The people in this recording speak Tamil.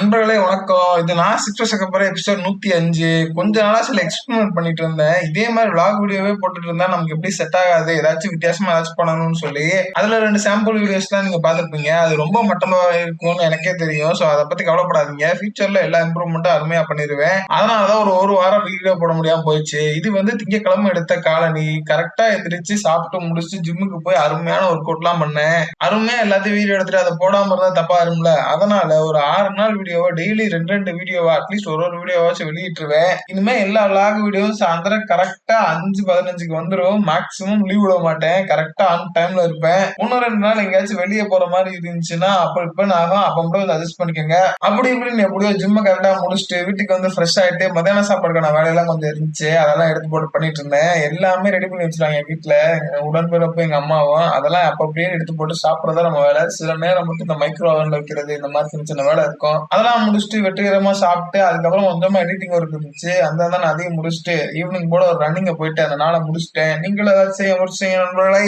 நண்பர்களே வணக்கம். இது நான் சிக்ஸ்டர் எபிசோட் 105. கொஞ்ச நாளா சில எக்ஸ்பெரிமெண்ட் பண்ணிட்டு இருந்தேன். இதே மாதிரி விளாக் வீடியோவே போட்டுட்டு இருந்தா நமக்கு எப்படி செட் ஆகாது, ஏதாச்சும் வித்தியாசமா ஏதாச்சும் பண்ணணும்னு சொல்லி அதுல 2 சாம்பிள் வீடியோஸ் தான் நீங்க பாத்துருப்பீங்க. அது ரொம்ப மட்டமா இருக்கும்னு எனக்கே தெரியும். சோ அதை பத்தி கவலைப்படாதீங்க. ஃபியூச்சர்ல எல்லா இம்ப்ரூவ்மெண்ட்டும் அருமையா பண்ணிடுவேன். அதனாலதான் ஒரு வாரம் வீடியோ போட முடியாம போயிடுச்சு. இது திங்கக்கிழமை எடுத்த காலனி கரெக்டா எந்திரிச்சு சாப்பிட்டு முடிச்சு ஜிம்முக்கு போய் அருமையான ஒர்க் அவுட் எல்லாம் பண்ணேன். அருமையா எல்லாத்தையும் வீடியோ எடுத்துட்டு அதை போடாம இருந்தா தப்பா இருக்கும்ல. அதனால ஒரு 6 நாள் வீடியோவா டெய்லி 2 வீடியோவா அட்லீஸ்ட் ஒரு வீடியோவாச்சும் வெளியிட்டுருவேன். இனிமே எல்லா விளாக் வீடியோவும் சாயந்தரம் கரெக்டா 5:15க்கு வந்துடும். மேக்சிமம் லீவ் விட மாட்டேன். கரெக்டா ஆன் டைம்ல இருப்பேன். 1-2 நாள் எங்கேயாச்சும் வெளியே போற மாதிரி இருந்துச்சுன்னா அப்ப இப்ப ஆகும். அப்ப மட்டும் அட்ஜஸ்ட் பண்ணிக்கோங்க. அப்படி இப்படின்னு எப்படியோ ஜிம்ம கரெக்டா முடிச்சுட்டு வீட்டுக்கு வந்து ஃப்ரெஷ் ஆயிட்டு மத்தியான சாப்பாடுக்கான வேலையெல்லாம் கொஞ்சம் இருந்துச்சு. அதெல்லாம் எடுத்து போட்டு பண்ணிட்டு இருந்தேன். எல்லாமே ரெடி பண்ணி வச்சிருக்காங்க என் வீட்டுல. உடன்பிறப்பு எங்க அம்மாவும் அதெல்லாம் அப்ப அப்படியே எடுத்து போட்டு சாப்பிடறதா நம்ம வேலை. சில நேரம் மட்டும் இந்த மைக்ரோ ஓவன்ல வைக்கிறது இந்த மாதிரி சின்ன சின்ன வேலை இருக்கும். அதெல்லாம் முடிச்சுட்டு வெற்றிகரமா சாப்பிட்டு அதுக்கப்புறம் கொஞ்சமா எடிட்டிங் ஒர்க் இருந்துச்சு. அந்த நான் அதையும் முடிச்சுட்டு ஈவினிங் போல ஒரு ரன்னிங்க போயிட்டு அந்த நாளை முடிச்சுட்டேன். நீங்களும் ஏதாச்சும் முடிச்சுட்டீங்க நண்பர்களை?